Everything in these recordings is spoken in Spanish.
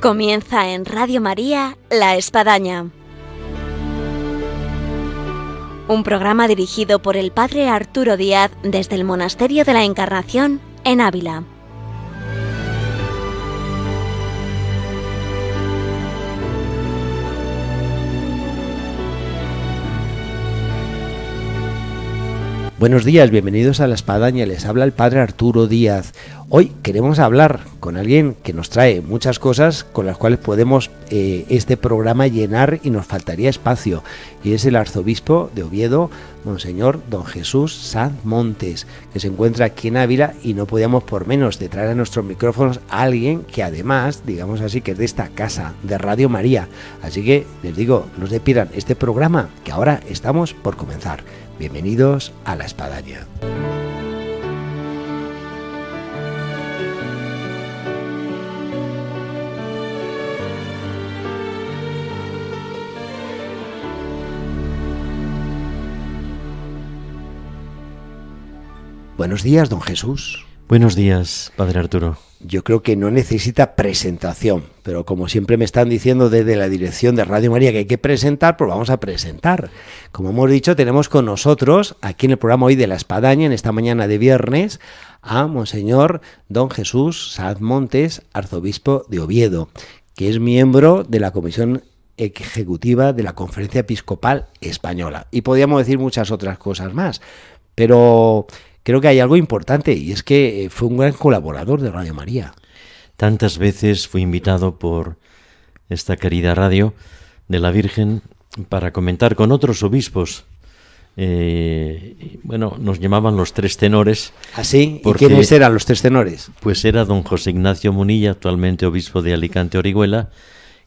Comienza en Radio María, La Espadaña. Un programa dirigido por el Padre Arturo Díaz desde el Monasterio de la Encarnación, en Ávila. Buenos días, bienvenidos a La Espadaña, les habla el Padre Arturo Díaz. Hoy queremos hablar con alguien que nos trae muchas cosas con las cuales podemos este programa llenar y nos faltaría espacio. Y es el arzobispo de Oviedo, Monseñor Don Jesús Sanz Montes, que se encuentra aquí en Ávila, y no podíamos por menos de traer a nuestros micrófonos a alguien que además, digamos así, que es de esta casa, de Radio María. Así que les digo, no se pierdan este programa que ahora estamos por comenzar. Bienvenidos a La Espadaña. Buenos días, don Jesús. Buenos días, Padre Arturo. Yo creo que no necesita presentación, pero como siempre me están diciendo desde la dirección de Radio María que hay que presentar, pues vamos a presentar. Como hemos dicho, tenemos con nosotros, aquí en el programa hoy de La Espadaña, en esta mañana de viernes, a Monseñor Don Jesús Sanz Montes, arzobispo de Oviedo, que es miembro de la Comisión Ejecutiva de la Conferencia Episcopal Española. Y podríamos decir muchas otras cosas más, pero creo que hay algo importante, y es que fue un gran colaborador de Radio María. Tantas veces fui invitado por esta querida radio de la Virgen para comentar con otros obispos. Nos llamaban los tres tenores. ¿Ah, sí? ¿Y quiénes eran los tres tenores? Pues era don José Ignacio Munilla, actualmente obispo de Alicante Orihuela,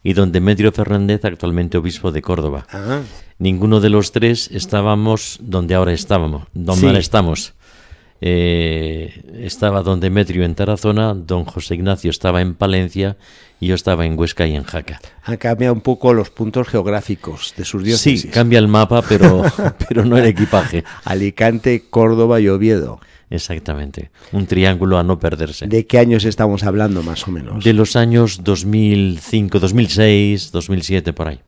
y don Demetrio Fernández, actualmente obispo de Córdoba. Ah. Ninguno de los tres estábamos donde ahora estamos. Ahora estamos. Estaba don Demetrio en Tarazona, don José Ignacio estaba en Palencia y yo estaba en Huesca y en Jaca. Han cambiado un poco los puntos geográficos de sus diócesis. Sí, cambia el mapa, pero no el equipaje. Alicante, Córdoba y Oviedo. Exactamente, un triángulo a no perderse. ¿De qué años estamos hablando más o menos? De los años 2005, 2006, 2007, por ahí.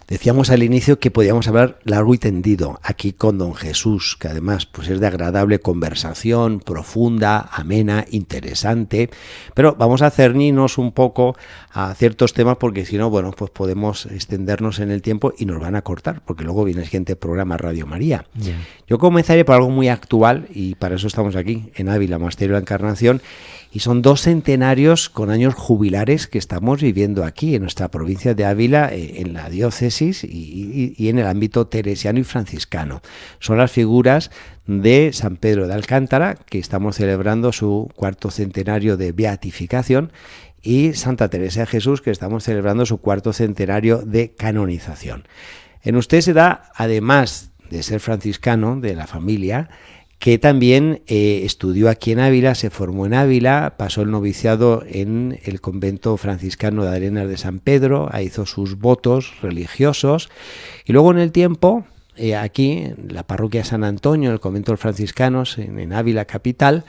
Decíamos al inicio que podíamos hablar largo y tendido aquí con don Jesús, que además pues es de agradable conversación, profunda, amena, interesante, pero vamos a ceñirnos un poco a ciertos temas porque si no, bueno, pues podemos extendernos en el tiempo y nos van a cortar, porque luego viene el siguiente programa Radio María. Yeah. Yo comenzaré por algo muy actual y para eso estamos aquí en Ávila, Monasterio de la Encarnación, y son 2 centenarios con años jubilares que estamos viviendo aquí en nuestra provincia de Ávila, en la diócesis y en el ámbito teresiano y franciscano. Son las figuras de San Pedro de Alcántara, que estamos celebrando su 4º centenario de beatificación, y Santa Teresa de Jesús, que estamos celebrando su 4º centenario de canonización. En usted se da, además de ser franciscano de la familia, que también estudió aquí en Ávila, se formó en Ávila, pasó el noviciado en el convento franciscano de Arenas de San Pedro, ahí hizo sus votos religiosos, y luego en el tiempo, aquí en la parroquia San Antonio, en el convento de los franciscanos, en Ávila capital,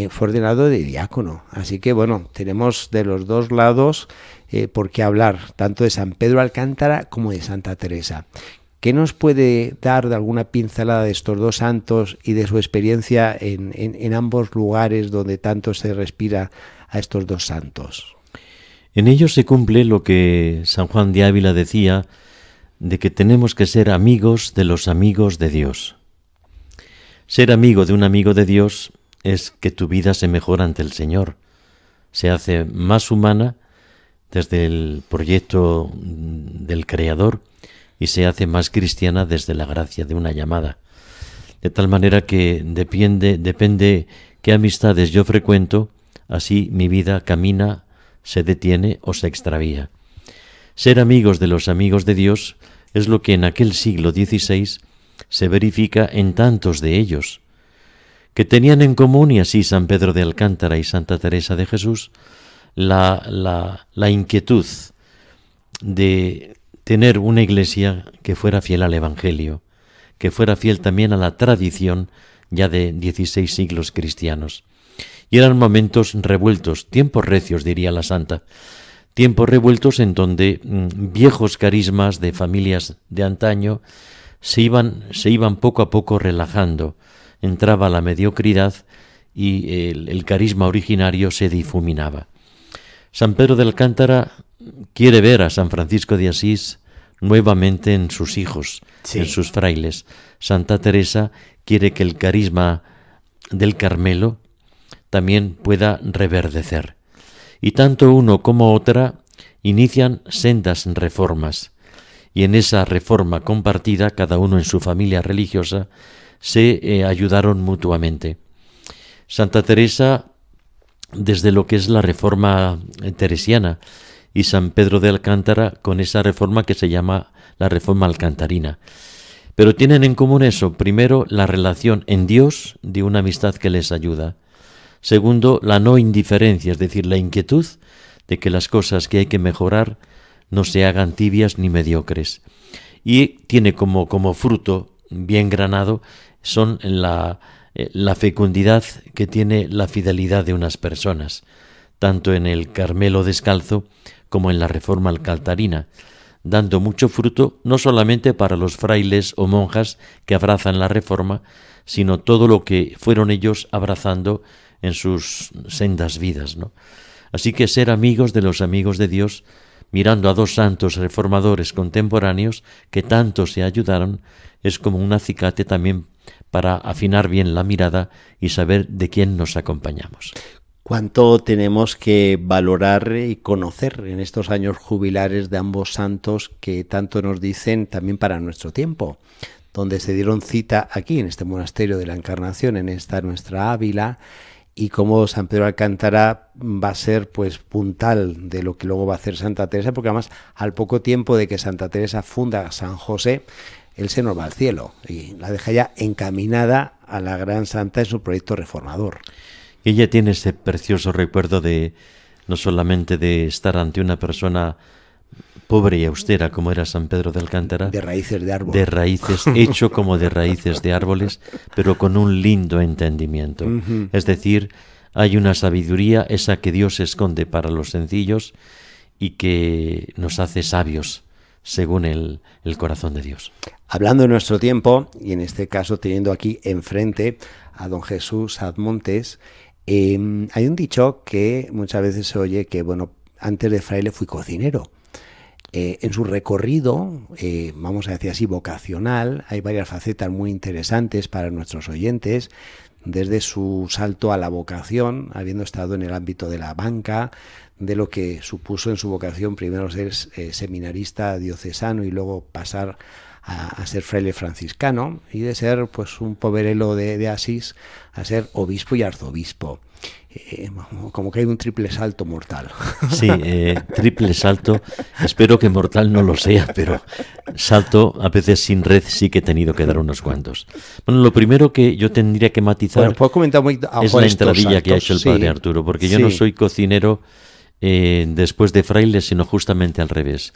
fue ordenado de diácono. Así que bueno, tenemos de los dos lados por qué hablar, tanto de San Pedro Alcántara como de Santa Teresa. ¿Qué nos puede dar de alguna pincelada de estos 2 santos y de su experiencia en ambos lugares donde tanto se respira a estos 2 santos? En ellos se cumple lo que San Juan de Ávila decía, de que tenemos que ser amigos de los amigos de Dios. Ser amigo de un amigo de Dios es que tu vida se mejora ante el Señor, se hace más humana desde el proyecto del Creador, y se hace más cristiana desde la gracia de una llamada. De tal manera que depende qué amistades yo frecuento, así mi vida camina, se detiene o se extravía. Ser amigos de los amigos de Dios es lo que en aquel siglo XVI se verifica en tantos de ellos, que tenían en común, y así San Pedro de Alcántara y Santa Teresa de Jesús, la inquietud de tener una iglesia que fuera fiel al Evangelio, que fuera fiel también a la tradición ya de 16 siglos cristianos. Y eran momentos revueltos, tiempos recios, diría la santa, tiempos revueltos en donde viejos carismas de familias de antaño se iban poco a poco relajando, entraba la mediocridad y el carisma originario se difuminaba. San Pedro de Alcántara quiere ver a San Francisco de Asís nuevamente en sus hijos, en sus frailes. Santa Teresa quiere que el carisma del Carmelo también pueda reverdecer. Y tanto uno como otra inician sendas reformas. Y en esa reforma compartida, cada uno en su familia religiosa, se ayudaron mutuamente. Santa Teresa, desde lo que es la reforma teresiana, y San Pedro de Alcántara con esa reforma que se llama la reforma alcantarina. Pero tienen en común eso: primero, la relación en Dios de una amistad que les ayuda. Segundo, la no indiferencia, es decir, la inquietud de que las cosas que hay que mejorar no se hagan tibias ni mediocres. Y tiene como fruto bien granado son la fecundidad que tiene la fidelidad de unas personas, tanto en el Carmelo descalzo como en la reforma alcantarina, dando mucho fruto no solamente para los frailes o monjas que abrazan la reforma, sino todo lo que fueron ellos abrazando en sus sendas vidas, ¿no? Así que ser amigos de los amigos de Dios, mirando a dos santos reformadores contemporáneos que tanto se ayudaron, es como un acicate también para afinar bien la mirada y saber de quién nos acompañamos. ¿Cuánto tenemos que valorar y conocer en estos años jubilares de ambos santos que tanto nos dicen también para nuestro tiempo, donde se dieron cita aquí en este monasterio de la Encarnación, en esta nuestra Ávila, y cómo San Pedro de Alcántara va a ser pues puntal de lo que luego va a hacer Santa Teresa, porque además al poco tiempo de que Santa Teresa funda San José, él se nos va al cielo y la deja ya encaminada a la gran santa en su proyecto reformador. Ella tiene ese precioso recuerdo de no solamente de estar ante una persona pobre y austera como era San Pedro de Alcántara, de raíces de árboles, de raíces, hecho como de raíces de árboles, pero con un lindo entendimiento. Es decir, hay una sabiduría, esa que Dios esconde para los sencillos y que nos hace sabios según el corazón de Dios. Hablando de nuestro tiempo, y en este caso teniendo aquí enfrente a don Jesús Admontes, hay un dicho que muchas veces se oye que, bueno, antes de fraile fui cocinero. En su recorrido, vamos a decir así, vocacional, hay varias facetas muy interesantes para nuestros oyentes, desde su salto a la vocación, habiendo estado en el ámbito de la banca, de lo que supuso en su vocación primero ser seminarista diocesano y luego pasar a ser fraile franciscano, y de ser pues un poverelo de Asís a ser obispo y arzobispo. Como que hay un triple salto mortal. Sí, triple salto, espero que mortal no lo sea, pero salto a veces sin red sí que he tenido que dar unos cuantos. Bueno, lo primero que yo tendría que matizar, bueno, ¿puedo comentar es la entradilla que ha hecho el padre Arturo, porque yo no soy cocinero después de fraile, sino justamente al revés.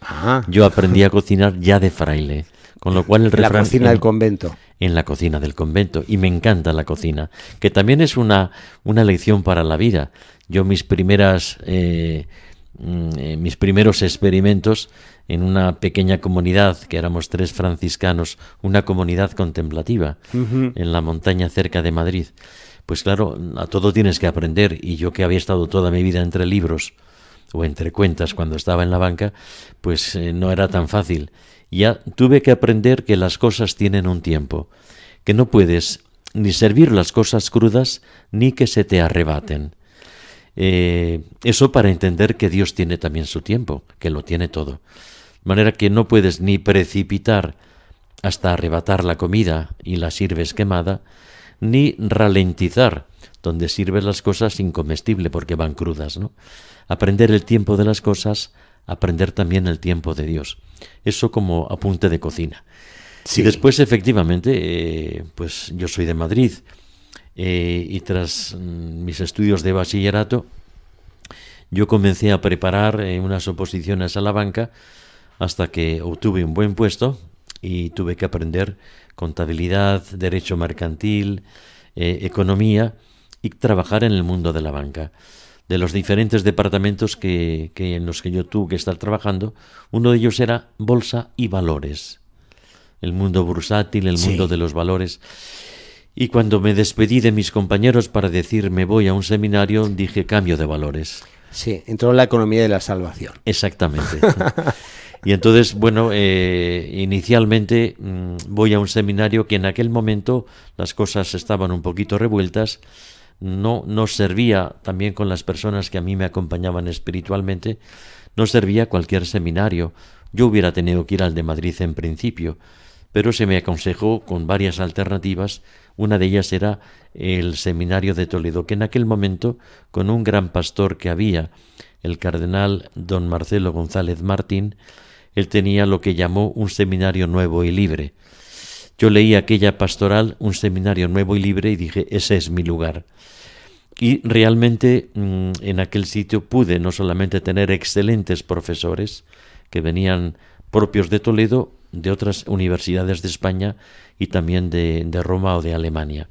Yo aprendí a cocinar ya de fraile, con lo cual el refrán... La cocina del convento. En la cocina del convento, y me encanta la cocina, que también es una lección para la vida. Yo mis primeros experimentos en una pequeña comunidad, que éramos 3 franciscanos, una comunidad contemplativa, en la montaña cerca de Madrid. Pues claro, a todo tienes que aprender, y yo que había estado toda mi vida entre libros o entre cuentas cuando estaba en la banca, pues no era tan fácil. Ya tuve que aprender que las cosas tienen un tiempo, que no puedes ni servir las cosas crudas ni que se te arrebaten. Eso para entender que Dios tiene también su tiempo, que lo tiene todo. De manera que no puedes ni precipitar hasta arrebatar la comida y la sirves quemada, ni ralentizar donde sirves las cosas incomestible porque van crudas, ¿no? Aprender el tiempo de las cosas, aprender también el tiempo de Dios. Eso como apunte de cocina. Sí. Y después, efectivamente, pues yo soy de Madrid y tras mis estudios de bachillerato, yo comencé a preparar unas oposiciones a la banca hasta que obtuve un buen puesto y tuve que aprender contabilidad, derecho mercantil, economía y trabajar en el mundo de la banca. de los diferentes departamentos que en los que yo tuve que estar trabajando. Uno de ellos era Bolsa y Valores, el mundo bursátil, el mundo de los valores. Y cuando me despedí de mis compañeros para decir me voy a un seminario, dije cambio de valores. Sí, entró en la economía de la salvación. Exactamente. Y entonces, bueno, inicialmente voy a un seminario que en aquel momento las cosas estaban un poquito revueltas. No servía, también con las personas que a mí me acompañaban espiritualmente, no servía cualquier seminario. Yo hubiera tenido que ir al de Madrid en principio, pero se me aconsejó con varias alternativas. Una de ellas era el seminario de Toledo, que en aquel momento, con un gran pastor que había, el cardenal don Marcelo González Martín, él tenía lo que llamó un seminario nuevo y libre. Yo leí aquella pastoral, un seminario nuevo y libre, y dije, ese es mi lugar. Y realmente en aquel sitio pude no solamente tener excelentes profesores que venían propios de Toledo, de otras universidades de España y también de Roma o de Alemania.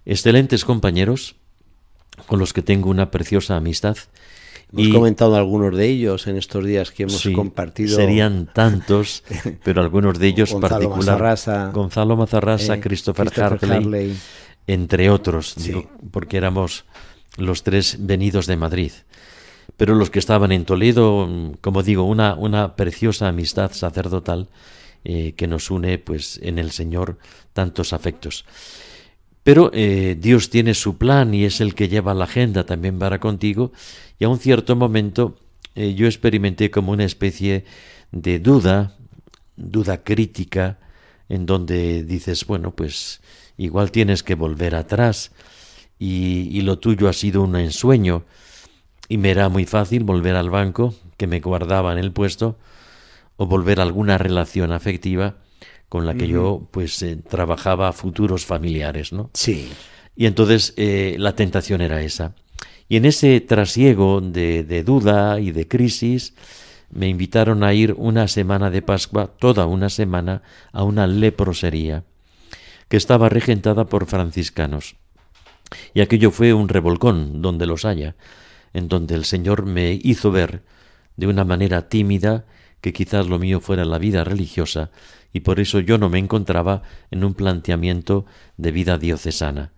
Excelentes compañeros con los que tengo una preciosa amistad. Hemos comentado algunos de ellos en estos días que hemos compartido. Serían tantos, pero algunos de ellos Gonzalo Mazarrasa, Gonzalo Mazarrasa, Christopher Harley, entre otros, digo, porque éramos los tres venidos de Madrid. Pero los que estaban en Toledo, como digo, una preciosa amistad sacerdotal que nos une pues en el Señor tantos afectos. Pero Dios tiene su plan y es el que lleva la agenda también para contigo, y a un cierto momento yo experimenté como una especie de duda crítica, en donde dices, bueno, pues igual tienes que volver atrás y lo tuyo ha sido un ensueño, y me era muy fácil volver al banco que me guardaba en el puesto o volver a alguna relación afectiva con la que yo pues trabajaba futuros familiares, ¿no? Sí. Y entonces la tentación era esa. Y en ese trasiego de duda y de crisis me invitaron a ir una semana de Pascua, toda una semana, a una leprosería que estaba regentada por franciscanos. Y aquello fue un revolcón donde los haya, en donde el Señor me hizo ver de una manera tímida que quizás lo mío fuera la vida religiosa, y por eso yo no me encontraba en un planteamiento de vida diocesana.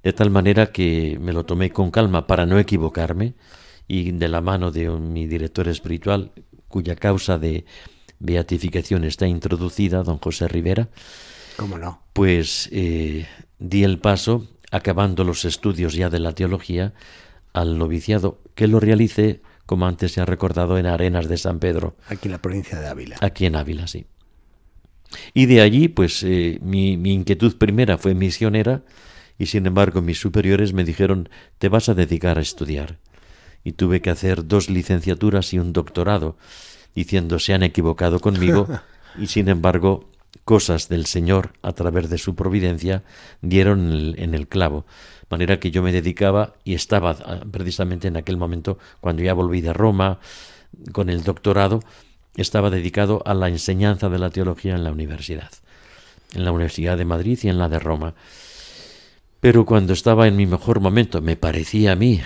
De tal manera que me lo tomé con calma para no equivocarme, y de la mano de mi director espiritual, cuya causa de beatificación está introducida, don José Rivera, ¿cómo no? Pues di el paso, acabando los estudios ya de la teología, al noviciado, que lo realicé, como antes se ha recordado, en Arenas de San Pedro. Aquí en la provincia de Ávila. Aquí en Ávila, sí. Y de allí, pues, mi inquietud primera fue misionera, y sin embargo mis superiores me dijeron, te vas a dedicar a estudiar. Y tuve que hacer 2 licenciaturas y un doctorado, diciendo, se han equivocado conmigo, y sin embargo, cosas del Señor, a través de su providencia, dieron en el clavo. De manera que yo me dedicaba, y estaba precisamente en aquel momento, cuando ya volví de Roma, con el doctorado, estaba dedicado a la enseñanza de la teología en la universidad de Madrid y en la de Roma. Pero cuando estaba en mi mejor momento, me parecía a mí...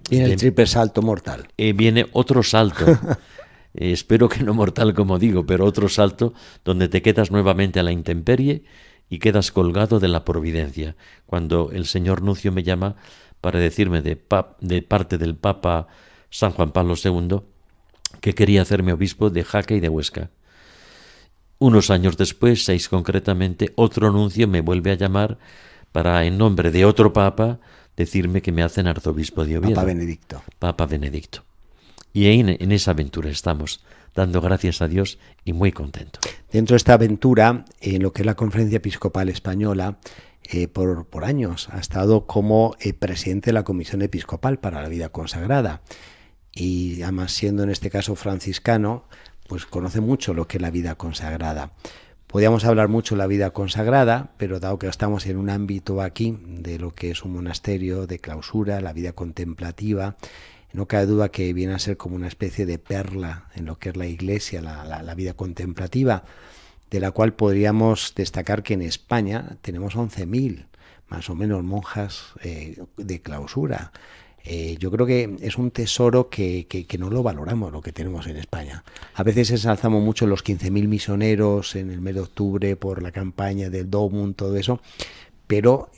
Viene el triple salto mortal. Viene otro salto, espero que no mortal como digo, pero otro salto donde te quedas nuevamente a la intemperie y quedas colgado de la providencia. Cuando el señor Nuncio me llama para decirme de parte del Papa San Juan Pablo II que quería hacerme obispo de Jaca y de Huesca. Unos años después, 6 concretamente, otro nuncio me vuelve a llamar para, en nombre de otro papa, decirme que me hacen arzobispo de Oviedo. Papa Benedicto. Y en esa aventura estamos, dando gracias a Dios y muy contento. Dentro de esta aventura, en lo que es la Conferencia Episcopal Española, por años ha estado como presidente de la Comisión Episcopal para la Vida Consagrada. Y además, siendo en este caso franciscano, pues conoce mucho lo que es la vida consagrada. Podríamos hablar mucho de la vida consagrada, pero dado que estamos en un ámbito aquí de lo que es un monasterio de clausura, la vida contemplativa, no cabe duda que viene a ser como una especie de perla en lo que es la Iglesia, la vida contemplativa, de la cual podríamos destacar que en España tenemos 11.000 más o menos monjas de clausura. Yo creo que es un tesoro que no lo valoramos, lo que tenemos en España. A veces ensalzamos mucho los 15.000 misioneros en el mes de octubre por la campaña del DOMUN, todo eso, pero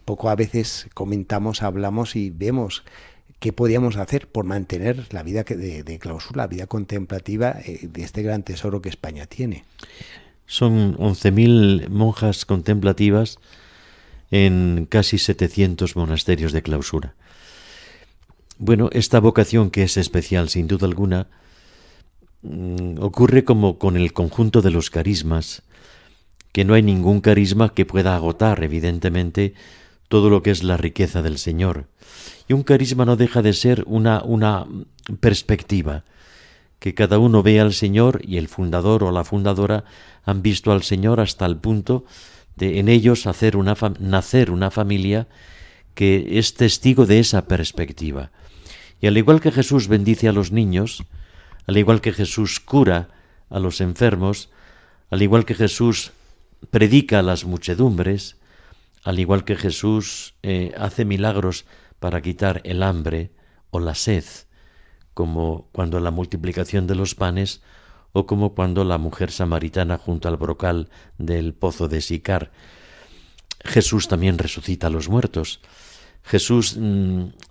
poco a veces comentamos, hablamos y vemos qué podíamos hacer por mantener la vida de clausura, la vida contemplativa de este gran tesoro que España tiene. Son 11.000 monjas contemplativas en casi 700 monasterios de clausura. Bueno, esta vocación, que es especial sin duda alguna, ocurre como con el conjunto de los carismas, que no hay ningún carisma que pueda agotar, evidentemente, todo lo que es la riqueza del Señor. Y un carisma no deja de ser una perspectiva, que cada uno ve al Señor, y el fundador o la fundadora han visto al Señor hasta el punto de en ellos nacer una familia que es testigo de esa perspectiva. Y al igual que Jesús bendice a los niños, al igual que Jesús cura a los enfermos, al igual que Jesús predica a las muchedumbres, al igual que Jesús hace milagros para quitar el hambre o la sed, como cuando la multiplicación de los panes o como cuando la mujer samaritana junto al brocal del pozo de Sicar. Jesús también resucita a los muertos. Jesús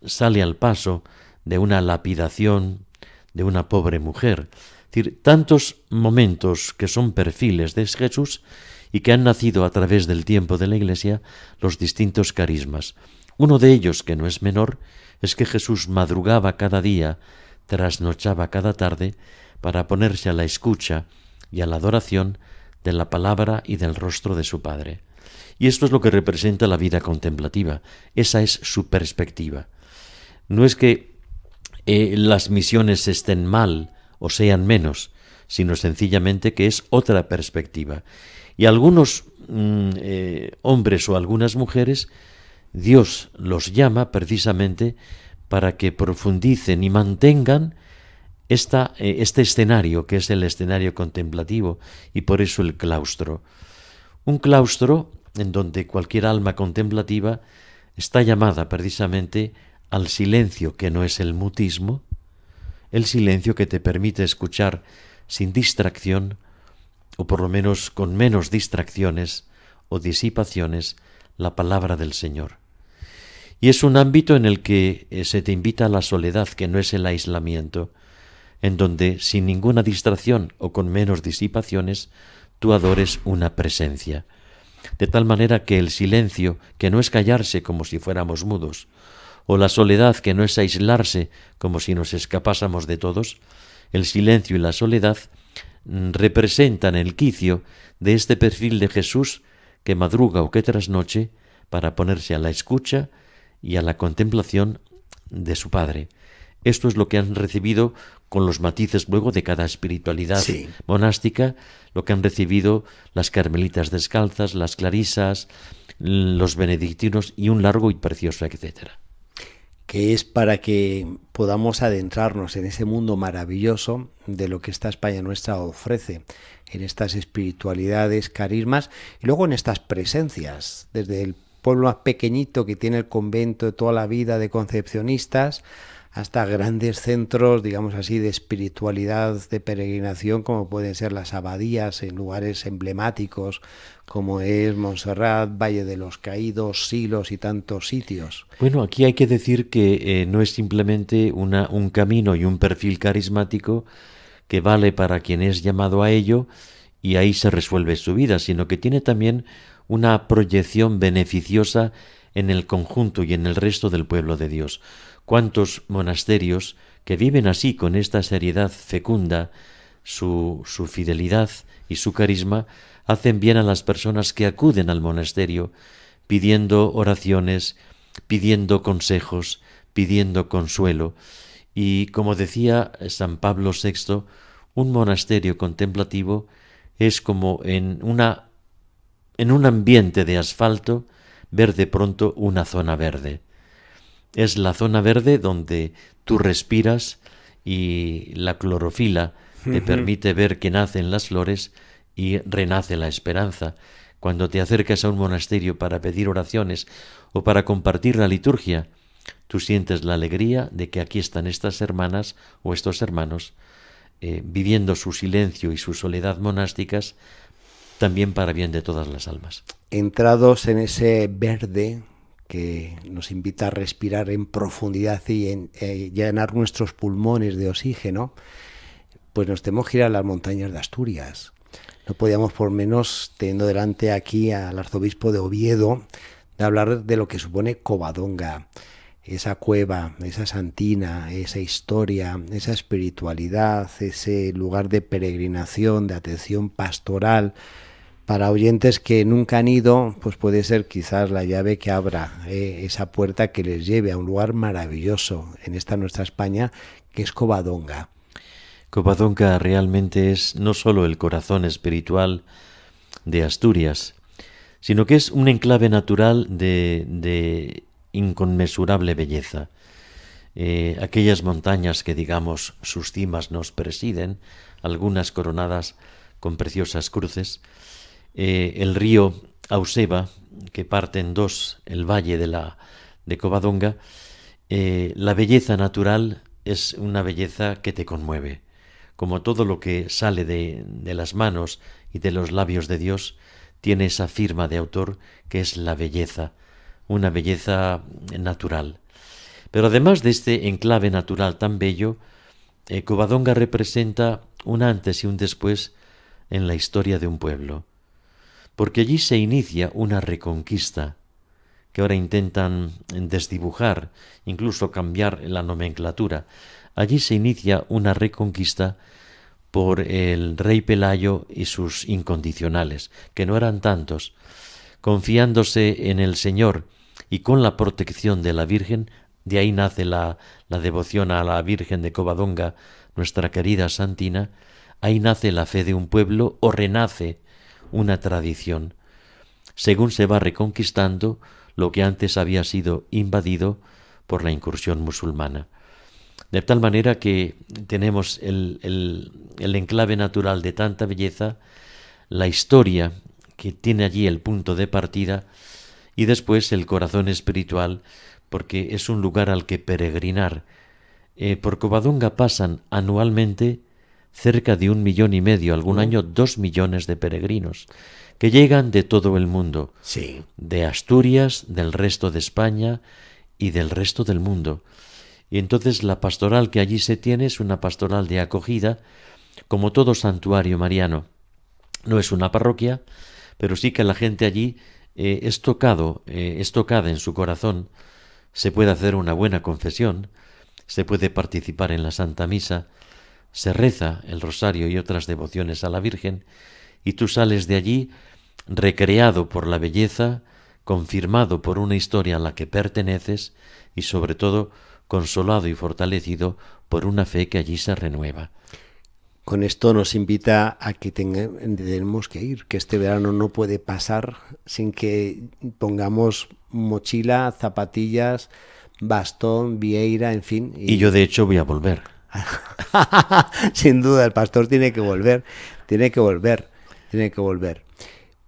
sale al paso de una lapidación de una pobre mujer. Es decir, tantos momentos que son perfiles de Jesús y que han nacido a través del tiempo de la Iglesia los distintos carismas. Uno de ellos, que no es menor, es que Jesús madrugaba cada día, trasnochaba cada tarde, para ponerse a la escucha y a la adoración de la palabra y del rostro de su Padre. Y esto es lo que representa la vida contemplativa. Esa es su perspectiva. No es que las misiones estén mal o sean menos, sino sencillamente que es otra perspectiva. Y algunos hombres o algunas mujeres, Dios los llama precisamente para que profundicen y mantengan este escenario, que es el escenario contemplativo, y por eso el claustro. Un claustro en donde cualquier alma contemplativa está llamada precisamente al silencio, que no es el mutismo, el silencio que te permite escuchar sin distracción, o por lo menos con menos distracciones o disipaciones, la palabra del Señor. Y es un ámbito en el que se te invita a la soledad, que no es el aislamiento, en donde sin ninguna distracción o con menos disipaciones tú adores una presencia. De tal manera que el silencio, que no es callarse como si fuéramos mudos, o la soledad, que no es aislarse como si nos escapásemos de todos, el silencio y la soledad representan el quicio de este perfil de Jesús que madruga o que trasnoche para ponerse a la escucha y a la contemplación de su Padre. Esto es lo que han recibido con los matices luego de cada espiritualidad monástica, lo que han recibido las carmelitas descalzas, las clarisas, los benedictinos y un largo y precioso etcétera. Que es para que podamos adentrarnos en ese mundo maravilloso de lo que esta España nuestra ofrece, en estas espiritualidades, carismas, y luego en estas presencias, desde el pueblo más pequeñito que tiene el convento de toda la vida de concepcionistas, hasta grandes centros, digamos así, de espiritualidad, de peregrinación, como pueden ser las abadías en lugares emblemáticos, como es Montserrat, Valle de los Caídos, Silos y tantos sitios. Bueno, aquí hay que decir que no es simplemente un camino y un perfil carismático que vale para quien es llamado a ello y ahí se resuelve su vida, sino que tiene también una proyección beneficiosa en el conjunto y en el resto del pueblo de Dios. ¿Cuántos monasterios que viven así, con esta seriedad fecunda, su fidelidad y su carisma, hacen bien a las personas que acuden al monasterio pidiendo oraciones, pidiendo consejos, pidiendo consuelo? Y como decía San Pablo VI, un monasterio contemplativo es como en un ambiente de asfalto ver de pronto una zona verde. Es la zona verde donde tú respiras y la clorofila te permite ver que nacen las flores y renace la esperanza. Cuando te acercas a un monasterio para pedir oraciones o para compartir la liturgia, tú sientes la alegría de que aquí están estas hermanas o estos hermanos viviendo su silencio y su soledad monásticas también para bien de todas las almas. Entrados en ese verde que nos invita a respirar en profundidad y en llenar nuestros pulmones de oxígeno, pues nos tenemos que ir a las montañas de Asturias. No podíamos por menos, teniendo delante aquí al arzobispo de Oviedo, de hablar de lo que supone Covadonga, esa cueva, esa santina, esa historia, esa espiritualidad, ese lugar de peregrinación, de atención pastoral. Para oyentes que nunca han ido, pues puede ser quizás la llave que abra esa puerta que les lleve a un lugar maravilloso en esta nuestra España, que es Covadonga. Covadonga realmente es no solo el corazón espiritual de Asturias, sino que es un enclave natural de inconmensurable belleza. Aquellas montañas que, digamos, sus cimas nos presiden, algunas coronadas con preciosas cruces, el río Auseba, que parte en dos el valle de Covadonga, la belleza natural es una belleza que te conmueve. Como todo lo que sale de las manos y de los labios de Dios, tiene esa firma de autor que es la belleza, una belleza natural. Pero además de este enclave natural tan bello, Covadonga representa un antes y un después en la historia de un pueblo, porque allí se inicia una reconquista que ahora intentan desdibujar, incluso cambiar la nomenclatura. Allí se inicia una reconquista por el rey Pelayo y sus incondicionales, que no eran tantos. Confiándose en el Señor y con la protección de la Virgen, de ahí nace la devoción a la Virgen de Covadonga, nuestra querida Santina, ahí nace la fe de un pueblo o renace una tradición, según se va reconquistando lo que antes había sido invadido por la incursión musulmana. De tal manera que tenemos el enclave natural de tanta belleza, la historia que tiene allí el punto de partida y después el corazón espiritual, porque es un lugar al que peregrinar. Por Covadonga pasan anualmente cerca de 1,5 millones, algún año 2 millones de peregrinos, que llegan de todo el mundo, Sí. de Asturias, del resto de España y del resto del mundo. Y entonces la pastoral que allí se tiene es una pastoral de acogida, como todo santuario mariano. No es una parroquia, pero sí que la gente allí es tocada en su corazón. Se puede hacer una buena confesión, se puede participar en la Santa Misa, se reza el rosario y otras devociones a la Virgen, y tú sales de allí recreado por la belleza, confirmado por una historia a la que perteneces y sobre todo consolado y fortalecido por una fe que allí se renueva. Con esto nos invita a que tenemos que ir, que este verano no puede pasar sin que pongamos mochila, zapatillas, bastón, vieira, en fin. Y yo de hecho voy a volver. Sin duda, el pastor tiene que volver.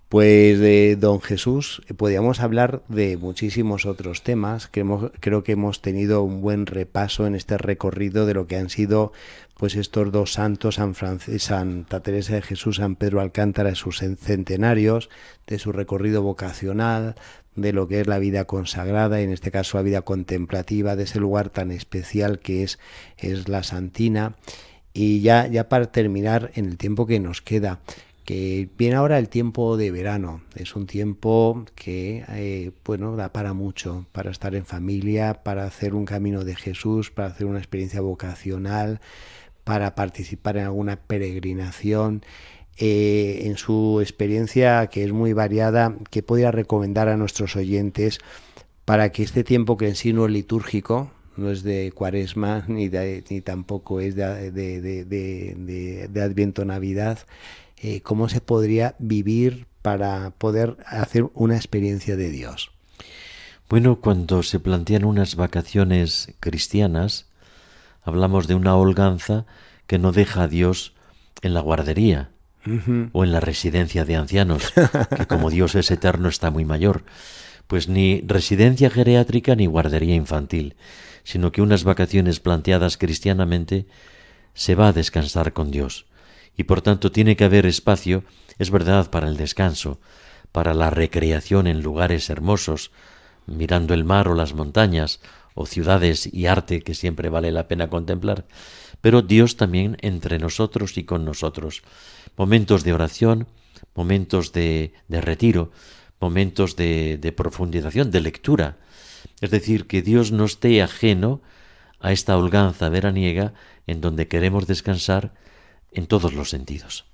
Pues de don Jesús podíamos hablar de muchísimos otros temas. Creo que hemos tenido un buen repaso en este recorrido de lo que han sido pues estos dos santos, Santa Teresa de Jesús, San Pedro Alcántara, de sus centenarios, de su recorrido vocacional, de lo que es la vida consagrada y en este caso la vida contemplativa, de ese lugar tan especial que es la Santina. Y ya para terminar, en el tiempo que nos queda, que viene ahora el tiempo de verano, es un tiempo que da para mucho, para estar en familia, para hacer un camino de Jesús, para hacer una experiencia vocacional, para participar en alguna peregrinación. En su experiencia, que es muy variada, ¿qué podría recomendar a nuestros oyentes para que este tiempo, que en sí no es litúrgico, no es de Cuaresma ni tampoco es de Adviento, Navidad, cómo se podría vivir para poder hacer una experiencia de Dios? Bueno, cuando se plantean unas vacaciones cristianas, hablamos de una holganza que no deja a Dios en la guardería o en la residencia de ancianos, que como Dios es eterno está muy mayor. pues ni residencia geriátrica ni guardería infantil, sino que unas vacaciones planteadas cristianamente se va a descansar con Dios. Y por tanto tiene que haber espacio, es verdad, para el descanso, para la recreación en lugares hermosos, mirando el mar o las montañas, o ciudades y arte que siempre vale la pena contemplar, pero Dios también entre nosotros y con nosotros. Momentos de oración, momentos de retiro, momentos de profundización, de lectura. Es decir, que Dios no esté ajeno a esta holganza veraniega en donde queremos descansar en todos los sentidos.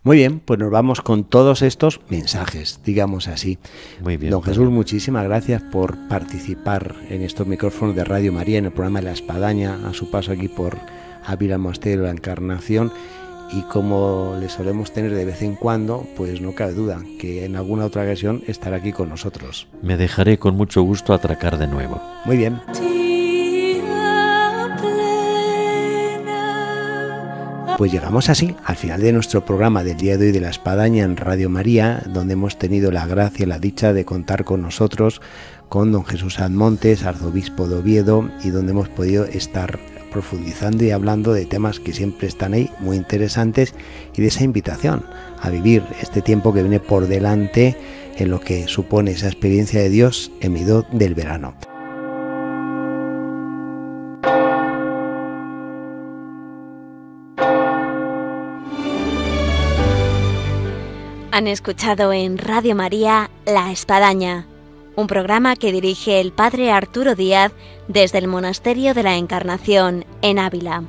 Muy bien, pues nos vamos con todos estos mensajes, digamos así. Muy bien. Don Jesús, muchísimas gracias por participar en estos micrófonos de Radio María, en el programa de La Espadaña, a su paso aquí por Ávila Monasterio de la Encarnación. Y como le solemos tener de vez en cuando, pues no cabe duda que en alguna otra ocasión estará aquí con nosotros. Me dejaré con mucho gusto atracar de nuevo. Muy bien. Pues llegamos así al final de nuestro programa del día de hoy de La Espadaña en Radio María, donde hemos tenido la gracia y la dicha de contar con nosotros, con don Jesús Admontes, arzobispo de Oviedo, y donde hemos podido estar profundizando y hablando de temas que siempre están ahí, muy interesantes, y de esa invitación a vivir este tiempo que viene por delante en lo que supone esa experiencia de Dios en medio del verano. Han escuchado en Radio María La Espadaña, un programa que dirige el padre Arturo Díaz desde el Monasterio de la Encarnación en Ávila.